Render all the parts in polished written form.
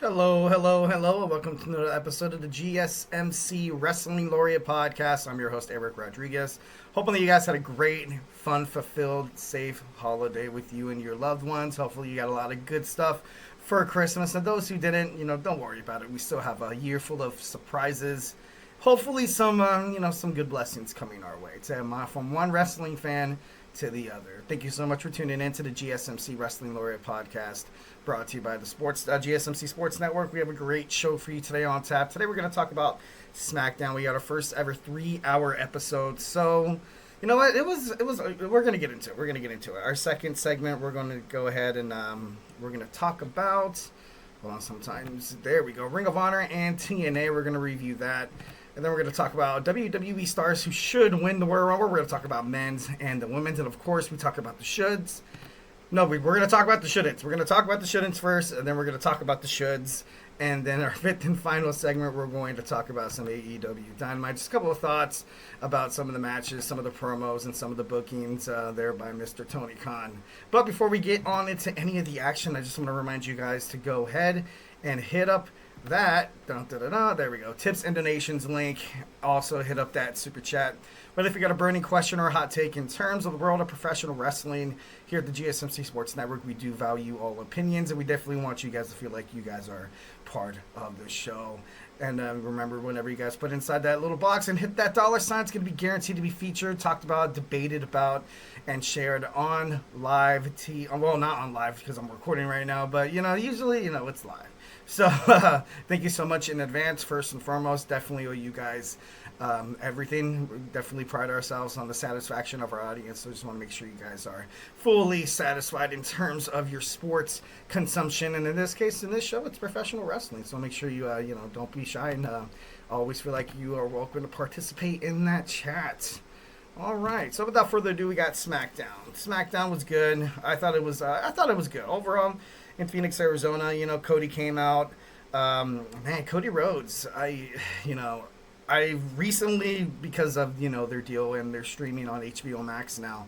Hello, hello, hello. Welcome to another episode of the GSMC Wrestling Laureate Podcast. I'm your host, Eric Rodriguez. Hopefully you guys had a great, fun, fulfilled, safe holiday with you and your loved ones. Hopefully you got a lot of good stuff for Christmas. And those who didn't, don't worry about it. We still have a year full of surprises. Hopefully some good blessings coming our way. From one wrestling fan to the other. Thank you so much for tuning in to the GSMC Wrestling Laureate Podcast, brought to you by the GSMC Sports Network. We have a great show for you today on tap. Today we're going to talk about Smackdown. We got our first ever 3-hour episode. So, you know what? We're going to get into it. Our second segment, we're going to go ahead and we're going to talk about, there we go, Ring of Honor and TNA. We're going to review that. And then we're going to talk about WWE stars who should win the Royal Rumble. We're going to talk about men's and the women's. And, of course, we talk about the shoulds. No, we're going to talk about the shouldn'ts. We're going to talk about the shouldn'ts first, and then we're going to talk about the shoulds. And then our fifth and final segment, we're going to talk about some AEW Dynamite. Just a couple of thoughts about some of the matches, some of the promos, and some of the bookings there by Mr. Tony Khan. But before we get on into any of the action, I just want to remind you guys to go ahead and hit up that, there we go, tips and donations link. Also hit up that super chat. But if you got a burning question or a hot take in terms of the world of professional wrestling, here at the GSMC Sports Network, we do value all opinions, and we definitely want you guys to feel like you guys are part of the show. And remember, whenever you guys put inside that little box and hit that $, it's going to be guaranteed to be featured, talked about, debated about, and shared on live. Well, not on live because I'm recording right now, but usually it's live. So thank you so much in advance. First and foremost, definitely owe you guys everything. We definitely pride ourselves on the satisfaction of our audience. So just want to make sure you guys are fully satisfied in terms of your sports consumption. And in this case, in this show, it's professional wrestling. So make sure you don't be shy and always feel like you are welcome to participate in that chat. All right. So without further ado, we got SmackDown. SmackDown was good. I thought it was good overall. In Phoenix, Arizona, Cody came out. Cody Rhodes. I recently, because of their deal and they're streaming on HBO Max now,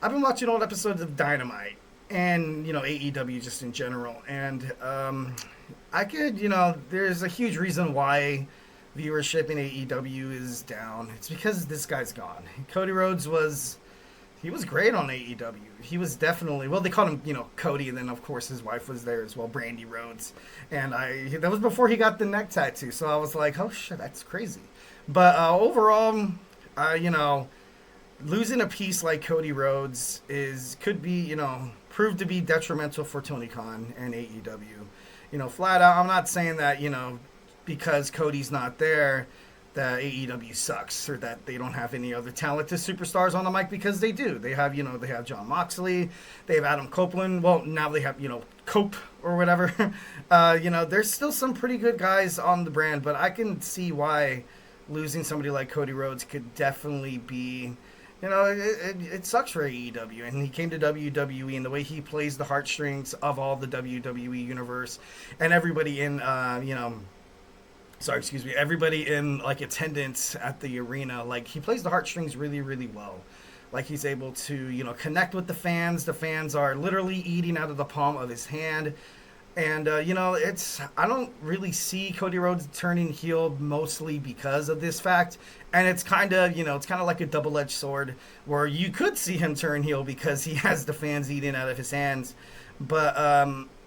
I've been watching old episodes of Dynamite and AEW just in general, and I could there's a huge reason why viewership in AEW is down. It's because this guy's gone. Cody Rhodes was great on AEW. He was definitely, they called him, Cody, and then, of course, his wife was there as well, Brandy Rhodes. And that was before he got the neck tattoo, so I was like, oh, shit, that's crazy. But overall, losing a piece like Cody Rhodes could be, proved to be detrimental for Tony Khan and AEW. Flat out, I'm not saying that, because Cody's not there, that AEW sucks or that they don't have any other talented superstars on the mic, because they do. They have, they have Jon Moxley, they have Adam Copeland. Well, now they have, Cope or whatever. There's still some pretty good guys on the brand, but I can see why losing somebody like Cody Rhodes could definitely be, it sucks for AEW. And he came to WWE, and the way he plays the heartstrings of all the WWE universe and everybody in, everybody in attendance at the arena, he plays the heartstrings really, really well. He's able to, connect with the fans. The fans are literally eating out of the palm of his hand. And, I don't really see Cody Rhodes turning heel mostly because of this fact. And it's kind of, like a double-edged sword where you could see him turn heel because he has the fans eating out of his hands. But,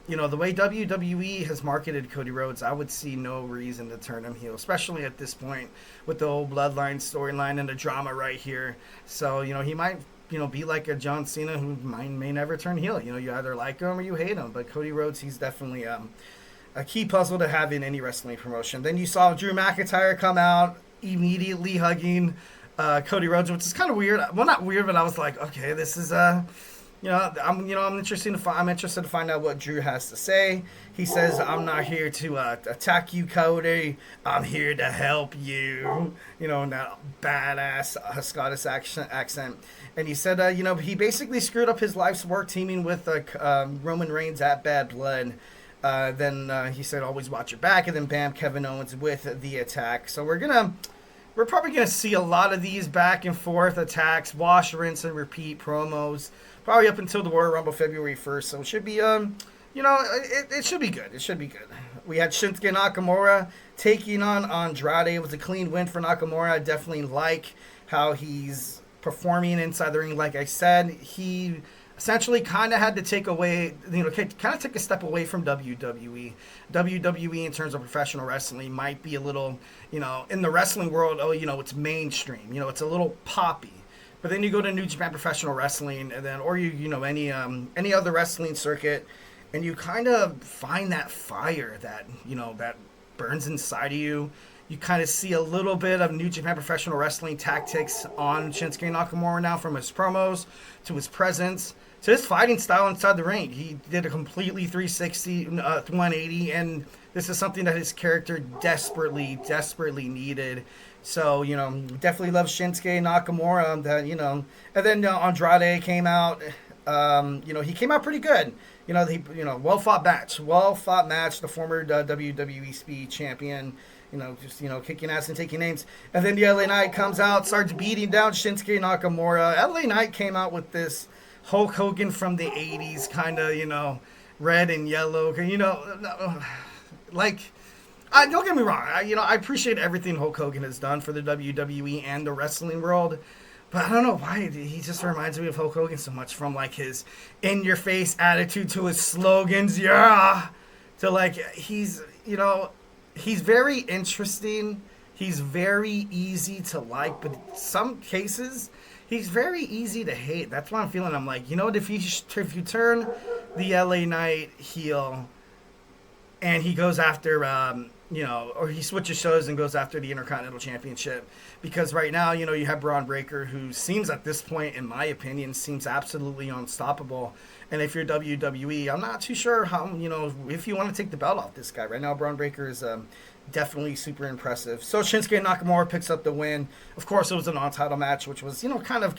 the way WWE has marketed Cody Rhodes, I would see no reason to turn him heel, especially at this point with the whole Bloodline storyline and the drama right here. So, he might, be like a John Cena who may never turn heel. You either like him or you hate him. But Cody Rhodes, he's definitely a key puzzle to have in any wrestling promotion. Then you saw Drew McIntyre come out immediately hugging Cody Rhodes, which is kind of weird. Well, not weird, but I was like, okay, this is I'm interested to find out what Drew has to say. He says, "I'm not here to attack you, Cody. I'm here to help you." In that badass Scottish accent. And he said, he basically screwed up his life's work teaming with Roman Reigns at Bad Blood. Then he said, "Always watch your back." And then bam, Kevin Owens with the attack. So we're probably gonna see a lot of these back and forth attacks, wash, rinse, and repeat promos. Probably up until the Royal Rumble February 1st, so it should be, it should be good. It should be good. We had Shinsuke Nakamura taking on Andrade. It was a clean win for Nakamura. I definitely like how he's performing inside the ring. Like I said, he essentially kind of had to take away, kind of take a step away from WWE. WWE in terms of professional wrestling might be a little, in the wrestling world, it's mainstream. It's a little poppy. But then you go to New Japan Professional Wrestling, and then, or any other wrestling circuit, and you kind of find that fire that that burns inside of you. You kind of see a little bit of New Japan Professional Wrestling tactics on Shinsuke Nakamura now, from his promos to his presence to his fighting style inside the ring. He did a completely 360, 180, and this is something that his character desperately needed. So, definitely love Shinsuke Nakamura. And then Andrade came out. He came out pretty good. Well fought match. The former WWE Speed champion. Kicking ass and taking names. And then the LA Knight comes out, starts beating down Shinsuke Nakamura. LA Knight came out with this Hulk Hogan from the 80s, kind of, red and yellow. Don't get me wrong. I appreciate everything Hulk Hogan has done for the WWE and the wrestling world. But I don't know why he just reminds me of Hulk Hogan so much, from his in-your-face attitude to his slogans, to he's very interesting. He's very easy to like, but in some cases, he's very easy to hate. That's what I'm feeling. I'm like, if you turn the LA Knight heel and he goes after, or he switches shows and goes after the Intercontinental Championship, because right now, you have Braun Breaker, who seems at this point, in my opinion, seems absolutely unstoppable. And if you're WWE, I'm not too sure how, if you want to take the belt off this guy. Right now, Braun Breaker is definitely super impressive. So Shinsuke Nakamura picks up the win. Of course, it was a non-title match, which was, kind of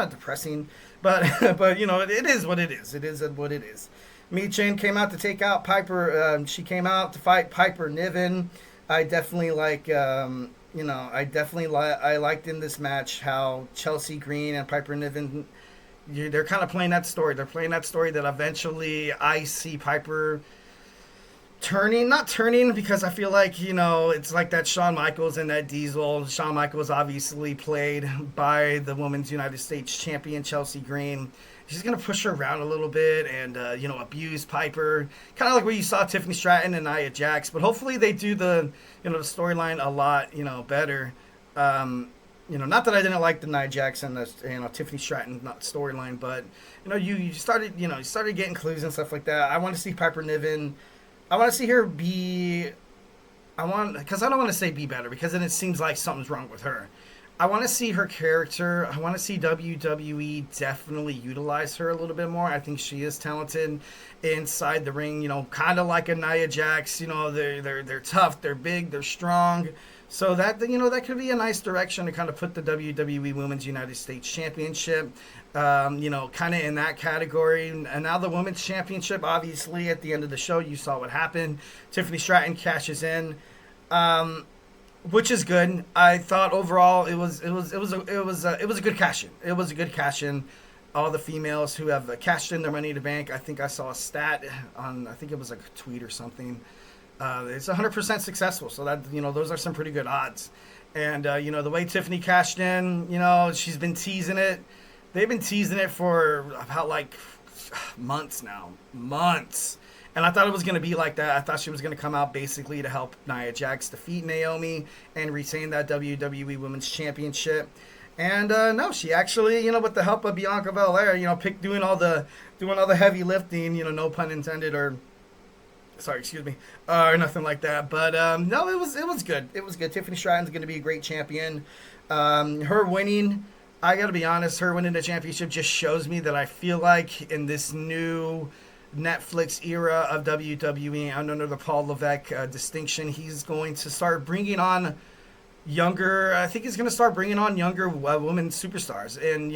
depressing. But it is what it is. It is what it is. Michin came out to take out Piper. She came out to fight Piper Niven. I definitely I liked in this match how Chelsea Green and Piper Niven, they're kind of playing that story. They're playing that story that eventually I see Piper not turning, because I feel like, it's like that Shawn Michaels and that Diesel. Shawn Michaels obviously played by the Women's United States Champion, Chelsea Green. She's going to push her around a little bit and, abuse Piper. Kind of like where you saw Tiffany Stratton and Nia Jax. But hopefully they do the storyline a lot, better. Not that I didn't like the Nia Jax and the, Tiffany Stratton storyline. But, you started getting clues and stuff like that. I want to see Piper Niven. I want to see her because I don't want to say be better, because then it seems like something's wrong with her. I want to see her character. I want to see WWE definitely utilize her a little bit more. I think she is talented inside the ring, kind of like a Nia Jax. They're tough, they're big, they're strong. So that could be a nice direction to kind of put the WWE Women's United States Championship, kind of in that category. And now the Women's Championship, obviously, at the end of the show, you saw what happened. Tiffany Stratton cashes in. Which is good. I thought overall it was a good cash in. It was a good cash in. All the females who have cashed in their Money in the Bank, I think I saw a stat on, I think it was like a tweet or something. It's 100% successful. So that, those are some pretty good odds. And the way Tiffany cashed in, she's been teasing it. They've been teasing it for about months now. Months. And I thought it was going to be like that. I thought she was going to come out basically to help Nia Jax defeat Naomi and retain that WWE Women's Championship. And no, she actually, with the help of Bianca Belair, doing all the heavy lifting, no pun intended, or nothing like that. But no, it was good. It was good. Tiffany Stratton's going to be a great champion. Her winning, I got to be honest, her winning the championship just shows me that I feel like in this new Netflix era of WWE under the Paul Levesque distinction, he's going to start bringing on younger. I think he's going to start bringing on younger women superstars, and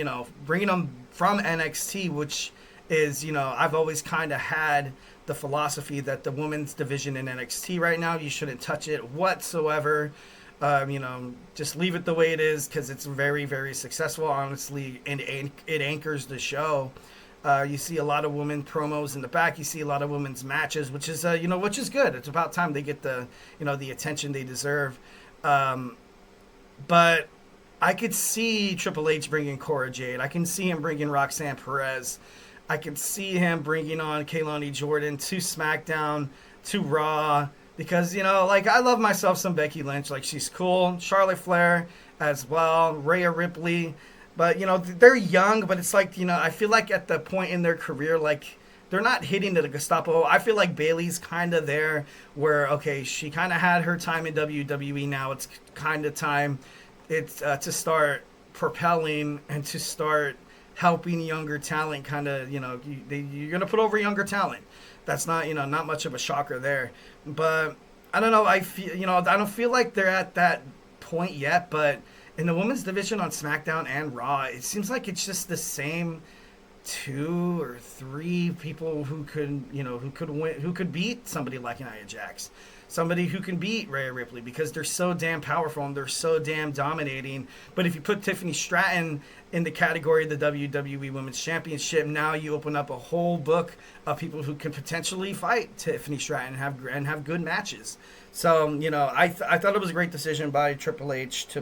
bringing them from NXT, which is I've always kind of had the philosophy that the women's division in NXT right now, you shouldn't touch it whatsoever. Just leave it the way it is, because it's very, very successful, honestly, and it anchors the show. You see a lot of women promos in the back. You see a lot of women's matches, which is which is good. It's about time they get the the attention they deserve. But I could see Triple H bringing Cora Jade. I can see him bringing Roxanne Perez. I could see him bringing on Kaylani Jordan to SmackDown, to Raw, because, I love myself some Becky Lynch. Like, she's cool. Charlotte Flair as well. Rhea Ripley. But, they're young, but it's like, I feel like at the point in their career, like, they're not hitting the Gestapo. I feel like Bayley's kind of there where, okay, she kind of had her time in WWE. Now it's kind of time to start propelling and to start helping younger talent kind of, you're going to put over younger talent. That's not, not much of a shocker there. But I don't know. I feel, I don't feel like they're at that point yet. But in the women's division on SmackDown and Raw, it seems like it's just the same 2 or 3 people who could, who could beat somebody like Nia Jax. Somebody who can beat Rhea Ripley because they're so damn powerful and they're so damn dominating. But if you put Tiffany Stratton in the category of the WWE Women's Championship, now you open up a whole book of people who can potentially fight Tiffany Stratton and have good matches. So, I thought it was a great decision by Triple H to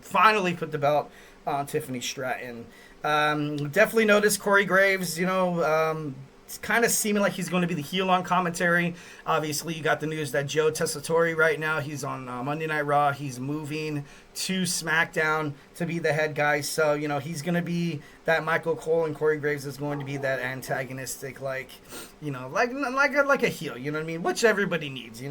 finally put the belt on Tiffany Stratton. Definitely noticed Corey Graves, it's kind of seeming like he's going to be the heel on commentary. Obviously, you got the news that Joe Tessitore right now, he's on Monday Night Raw. He's moving to SmackDown to be the head guy. So, he's going to be that Michael Cole, and Corey Graves is going to be that antagonistic, like a heel, you know what I mean? Which everybody needs,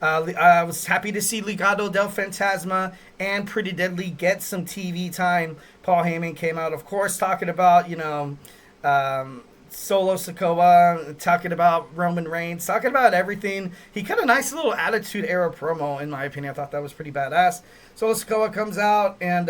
I was happy to see Legado del Fantasma and Pretty Deadly get some TV time. Paul Heyman came out, of course, talking about, Solo Sikoa, talking about Roman Reigns, talking about everything. He cut a nice little Attitude Era promo, in my opinion. I thought that was pretty badass. Solo Sikoa comes out, and,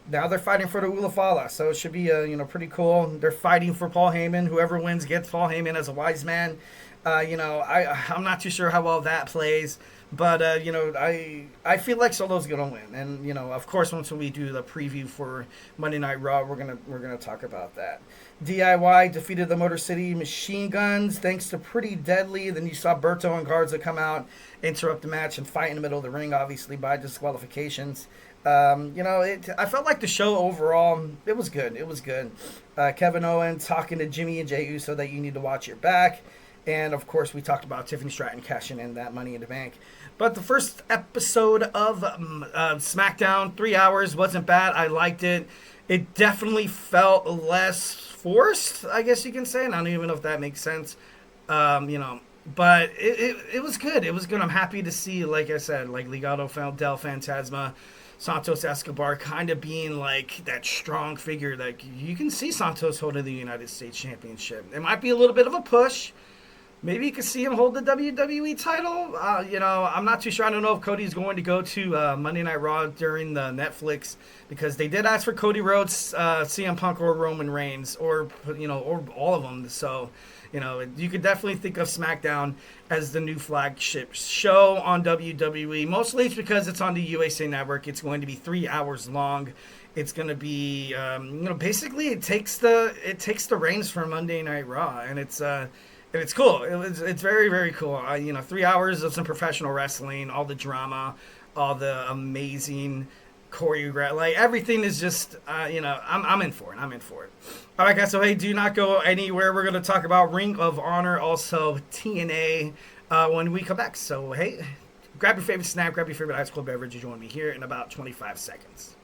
now they're fighting for the Ulafala, so it should be, pretty cool. They're fighting for Paul Heyman. Whoever wins gets Paul Heyman as a wise man. I'm not too sure how well that plays. But, I feel like Solo's going to win. And, of course, once we do the preview for Monday Night Raw, we're gonna talk about that. DIY defeated the Motor City Machine Guns thanks to Pretty Deadly. Then you saw Berto and Garza come out, interrupt the match, and fight in the middle of the ring, obviously, by disqualifications. I felt like the show overall, it was good. It was good. Kevin Owens talking to Jimmy and Jey Uso that you need to watch your back. And, of course, we talked about Tiffany Stratton cashing in that Money in the Bank. But the first episode of SmackDown, 3 hours, wasn't bad. I liked it. It definitely felt less forced, I guess you can say. And I don't even know if that makes sense. But it was good. It was good. I'm happy to see, like I said, like Legado del Fantasma, Santos Escobar kind of being like that strong figure. Like, you can see Santos holding the United States Championship. It might be a little bit of a push. Maybe you could see him hold the WWE title. I'm not too sure. I don't know if Cody's going to go to Monday Night Raw during the Netflix, because they did ask for Cody Rhodes, CM Punk, or Roman Reigns, or all of them. So, you could definitely think of SmackDown as the new flagship show on WWE. Mostly it's because it's on the USA Network. It's going to be 3 hours long. It's going to be, basically it takes the reins from Monday Night Raw, and it's cool. It's very, very cool. 3 hours of some professional wrestling, all the drama, all the amazing choreography, like everything is just, I'm in for it. I'm in for it. All right, guys. So hey, do not go anywhere. We're going to talk about Ring of Honor, also TNA, when we come back. So hey, grab your favorite snack, grab your favorite ice cold beverage, and join me here in about 25 seconds.